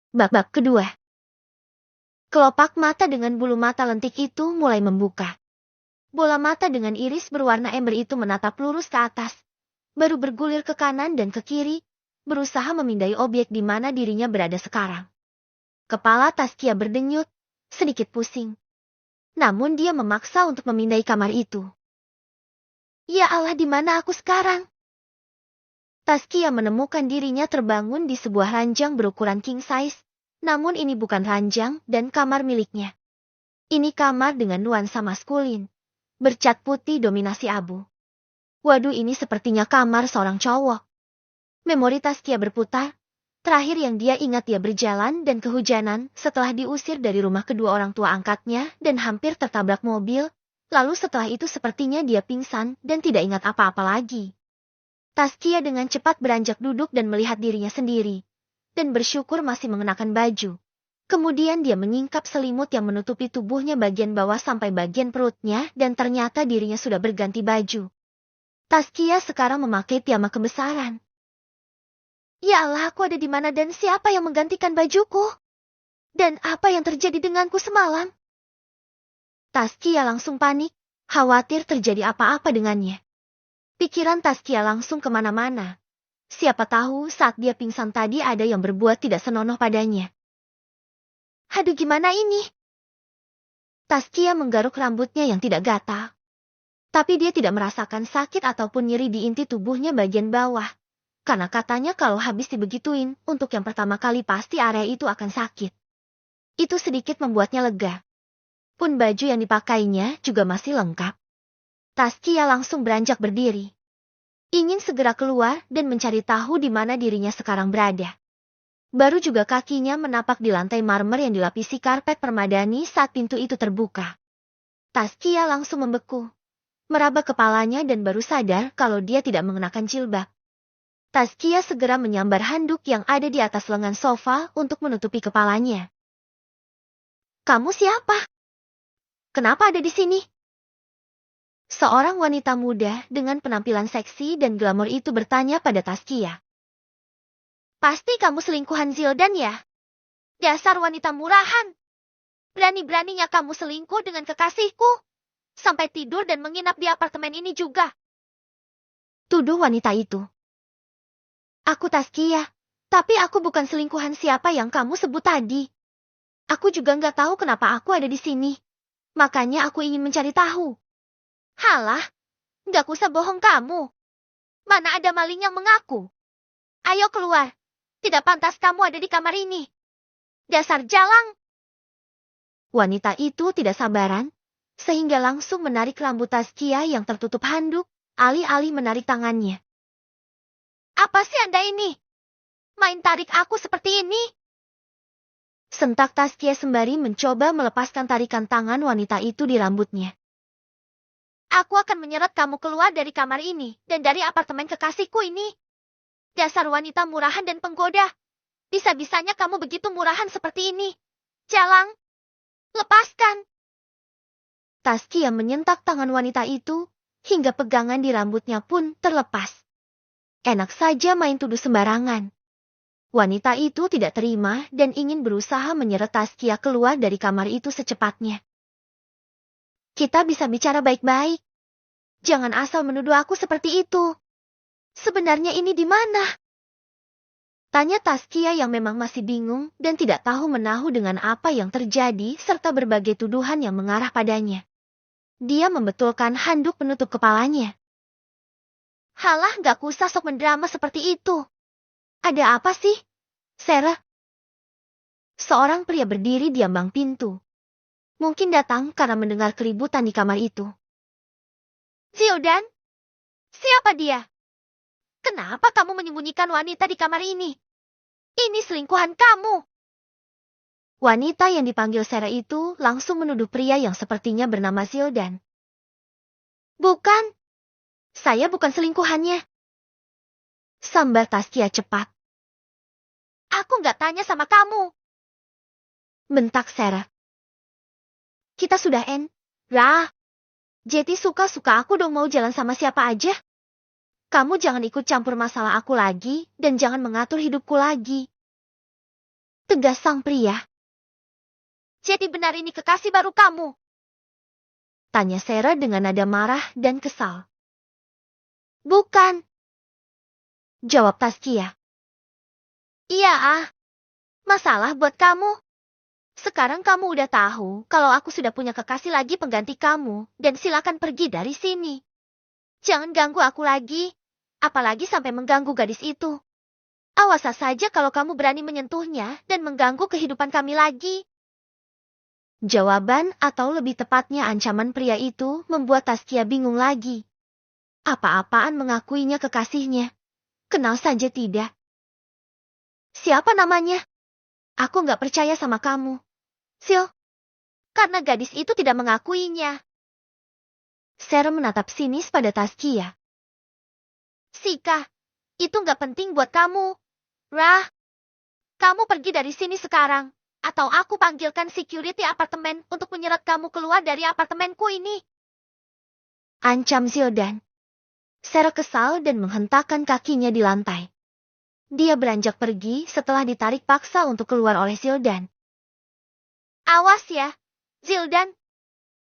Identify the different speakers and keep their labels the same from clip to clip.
Speaker 1: Bab kedua. Kelopak mata dengan bulu mata lentik itu mulai membuka. Bola mata dengan iris berwarna ember itu menatap lurus ke atas, baru bergulir ke kanan dan ke kiri, berusaha memindai objek di mana dirinya berada sekarang. Kepala Taskia berdenyut, sedikit pusing. Namun dia memaksa untuk memindai kamar itu. Ya Allah, di mana aku sekarang? Taskia menemukan dirinya terbangun di sebuah ranjang berukuran king size, namun ini bukan ranjang dan kamar miliknya. Ini kamar dengan nuansa maskulin, bercat putih dominasi abu. Waduh, ini sepertinya kamar seorang cowok. Memori Taskia berputar. Terakhir yang dia ingat dia berjalan dan kehujanan setelah diusir dari rumah kedua orang tua angkatnya dan hampir tertabrak mobil. Lalu setelah itu sepertinya dia pingsan dan tidak ingat apa-apa lagi. Taskia dengan cepat beranjak duduk dan melihat dirinya sendiri, dan bersyukur masih mengenakan baju. Kemudian dia menyingkap selimut yang menutupi tubuhnya bagian bawah sampai bagian perutnya dan ternyata dirinya sudah berganti baju. Taskia sekarang memakai piyama kebesaran. Ya Allah, aku ada di mana dan siapa yang menggantikan bajuku? Dan apa yang terjadi denganku semalam? Taskia langsung panik, khawatir terjadi apa-apa dengannya. Pikiran Taskia langsung kemana-mana. Siapa tahu saat dia pingsan tadi ada yang berbuat tidak senonoh padanya. Aduh, gimana ini? Taskia menggaruk rambutnya yang tidak gatal. Tapi dia tidak merasakan sakit ataupun nyeri di inti tubuhnya bagian bawah. Karena katanya kalau habis dibegituin, untuk yang pertama kali pasti area itu akan sakit. Itu sedikit membuatnya lega. Pun baju yang dipakainya juga masih lengkap. Taskia langsung beranjak berdiri. Ingin segera keluar dan mencari tahu di mana dirinya sekarang berada. Baru juga kakinya menapak di lantai marmer yang dilapisi karpet permadani saat pintu itu terbuka. Taskia langsung membeku. Meraba kepalanya dan baru sadar kalau dia tidak mengenakan jilbab. Taskia segera menyambar handuk yang ada di atas lengan sofa untuk menutupi kepalanya. Kamu siapa? Kenapa ada di sini? Seorang wanita muda dengan penampilan seksi dan glamor itu bertanya pada Taskia. Pasti kamu selingkuhan Zildan ya? Dasar wanita murahan. Berani-beraninya kamu selingkuh dengan kekasihku. Sampai tidur dan menginap di apartemen ini juga. Tuduh wanita itu. Aku Taskia, tapi aku bukan selingkuhan siapa yang kamu sebut tadi. Aku juga nggak tahu kenapa aku ada di sini. Makanya aku ingin mencari tahu. Halah, nggak usah bohong kamu. Mana ada maling yang mengaku. Ayo keluar. Tidak pantas kamu ada di kamar ini. Dasar jalang. Wanita itu tidak sabaran, sehingga langsung menarik rambut Taskia yang tertutup handuk, alih-alih menarik tangannya. Apa sih Anda ini? Main tarik aku seperti ini? Sentak Taskia sembari mencoba melepaskan tarikan tangan wanita itu di rambutnya. Aku akan menyeret kamu keluar dari kamar ini dan dari apartemen kekasihku ini. Dasar wanita murahan dan penggoda. Bisa-bisanya kamu begitu murahan seperti ini. Jalang. Lepaskan. Taskia menyentak tangan wanita itu, hingga pegangan di rambutnya pun terlepas. Enak saja main tuduh sembarangan. Wanita itu tidak terima dan ingin berusaha menyeret Taskia keluar dari kamar itu secepatnya. Kita bisa bicara baik-baik. Jangan asal menuduh aku seperti itu. Sebenarnya ini di mana? Tanya Taskia yang memang masih bingung dan tidak tahu menahu dengan apa yang terjadi serta berbagai tuduhan yang mengarah padanya. Dia membetulkan handuk penutup kepalanya. Halah, gak usah sok mendrama seperti itu. Ada apa sih, Sarah? Seorang pria berdiri di ambang pintu. Mungkin datang karena mendengar keributan di kamar itu. Zildan? Siapa dia? Kenapa kamu menyembunyikan wanita di kamar ini? Ini selingkuhan kamu. Wanita yang dipanggil Sarah itu langsung menuduh pria yang sepertinya bernama Zildan. Bukan. Saya bukan selingkuhannya. Sambar Taskia cepat. Aku nggak tanya sama kamu. Bentak Sarah. Kita sudah Rah. Jadi suka-suka aku dong mau jalan sama siapa aja. Kamu jangan ikut campur masalah aku lagi dan jangan mengatur hidupku lagi. Tegas sang pria. Jadi benar ini kekasih baru kamu? Tanya Sarah dengan nada marah dan kesal. Bukan. Jawab Taskia. Iya masalah buat kamu. Sekarang kamu udah tahu kalau aku sudah punya kekasih lagi pengganti kamu, dan silakan pergi dari sini. Jangan ganggu aku lagi, apalagi sampai mengganggu gadis itu. Awas saja kalau kamu berani menyentuhnya dan mengganggu kehidupan kami lagi. Jawaban atau lebih tepatnya ancaman pria itu membuat Taskia bingung lagi. Apa-apaan mengakuinya kekasihnya? Kenal saja tidak. Siapa namanya? Aku nggak percaya sama kamu, Sil. Karena gadis itu tidak mengakuinya. Sarah menatap sinis pada Taskia. Sika, itu nggak penting buat kamu. Rah, kamu pergi dari sini sekarang, atau aku panggilkan security apartemen untuk menyeret kamu keluar dari apartemenku ini. Ancam Zildan. Sarah kesal dan menghentakkan kakinya di lantai. Dia beranjak pergi setelah ditarik paksa untuk keluar oleh Zildan. Awas ya, Zildan.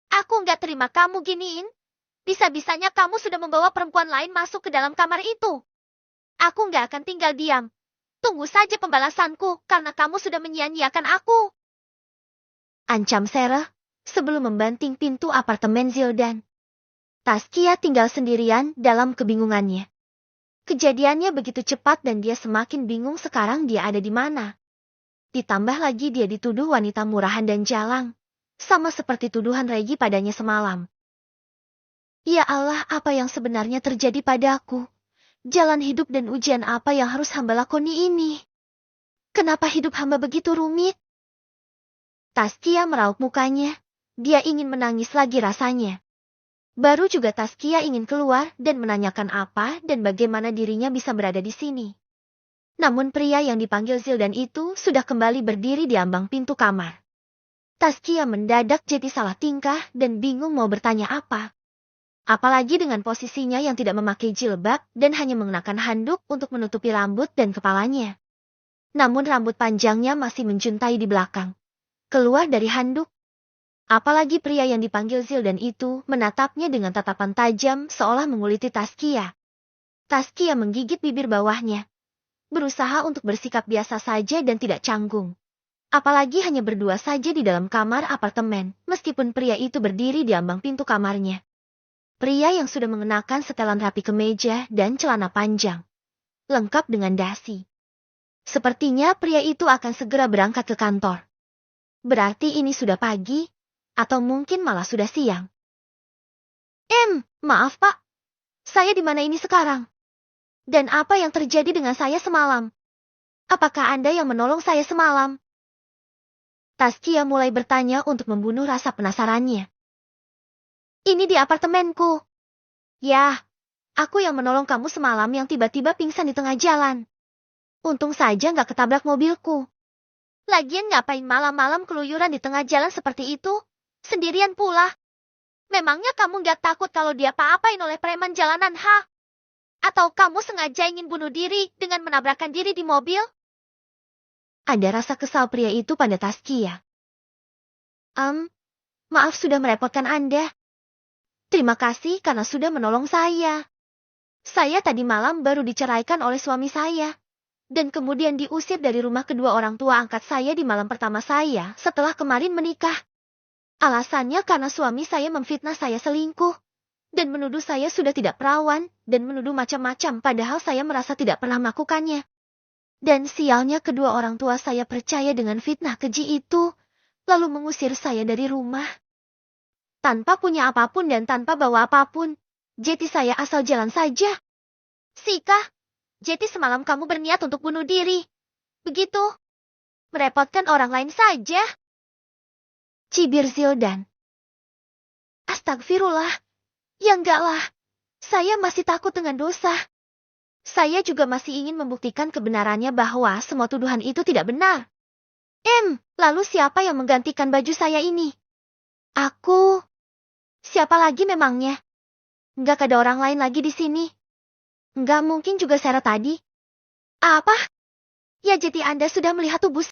Speaker 1: Aku nggak terima kamu giniin. Bisa-bisanya kamu sudah membawa perempuan lain masuk ke dalam kamar itu. Aku nggak akan tinggal diam. Tunggu saja pembalasanku karena kamu sudah menyia-nyiakan aku. Ancam Sarah sebelum membanting pintu apartemen Zildan. Taskia tinggal sendirian dalam kebingungannya. Kejadiannya begitu cepat dan dia semakin bingung sekarang dia ada di mana. Ditambah lagi dia dituduh wanita murahan dan jalang. Sama seperti tuduhan Regi padanya semalam. Ya Allah, apa yang sebenarnya terjadi padaku? Jalan hidup dan ujian apa yang harus hamba lakoni ini? Kenapa hidup hamba begitu rumit? Taskia meraup mukanya. Dia ingin menangis lagi rasanya. Baru juga Taskia ingin keluar dan menanyakan apa dan bagaimana dirinya bisa berada di sini. Namun pria yang dipanggil Zildan itu sudah kembali berdiri di ambang pintu kamar. Taskia mendadak jadi salah tingkah dan bingung mau bertanya apa. Apalagi dengan posisinya yang tidak memakai jilbab dan hanya mengenakan handuk untuk menutupi rambut dan kepalanya. Namun rambut panjangnya masih menjuntai di belakang. Keluar dari handuk. Apalagi pria yang dipanggil Zildan itu menatapnya dengan tatapan tajam seolah menguliti Taskia. Taskia menggigit bibir bawahnya. Berusaha untuk bersikap biasa saja dan tidak canggung. Apalagi hanya berdua saja di dalam kamar apartemen, meskipun pria itu berdiri di ambang pintu kamarnya. Pria yang sudah mengenakan setelan rapi kemeja dan celana panjang. Lengkap dengan dasi. Sepertinya pria itu akan segera berangkat ke kantor. Berarti ini sudah pagi, atau mungkin malah sudah siang. Maaf Pak. Saya di mana ini sekarang? Dan apa yang terjadi dengan saya semalam? Apakah Anda yang menolong saya semalam? Taskia mulai bertanya untuk membunuh rasa penasarannya. Ini di apartemenku. Ya, aku yang menolong kamu semalam yang tiba-tiba pingsan di tengah jalan. Untung saja nggak ketabrak mobilku. Lagian ngapain malam-malam keluyuran di tengah jalan seperti itu? Sendirian pula. Memangnya kamu nggak takut kalau dia apa-apain oleh preman jalanan, ha? Atau kamu sengaja ingin bunuh diri dengan menabrakkan diri di mobil? Ada rasa kesal pria itu pada Taskia. Maaf sudah merepotkan Anda. Terima kasih karena sudah menolong saya. Saya tadi malam baru diceraikan oleh suami saya. Dan kemudian diusir dari rumah kedua orang tua angkat saya di malam pertama saya setelah kemarin menikah. Alasannya karena suami saya memfitnah saya selingkuh. Dan menuduh saya sudah tidak perawan, dan menuduh macam-macam padahal saya merasa tidak pernah melakukannya. Dan sialnya kedua orang tua saya percaya dengan fitnah keji itu, lalu mengusir saya dari rumah. Tanpa punya apapun dan tanpa bawa apapun. Jadi saya asal jalan saja. Sika, jadi semalam kamu berniat untuk bunuh diri. Begitu. Merepotkan orang lain saja. Cibir Zildan. Astagfirullah. Ya enggak lah. Saya masih takut dengan dosa. Saya juga masih ingin membuktikan kebenarannya bahwa semua tuduhan itu tidak benar. Lalu siapa yang menggantikan baju saya ini? Aku. Siapa lagi memangnya? Enggak ada orang lain lagi di sini. Enggak mungkin juga Sarah tadi. Apa? Ya jadi Anda sudah melihat tubuh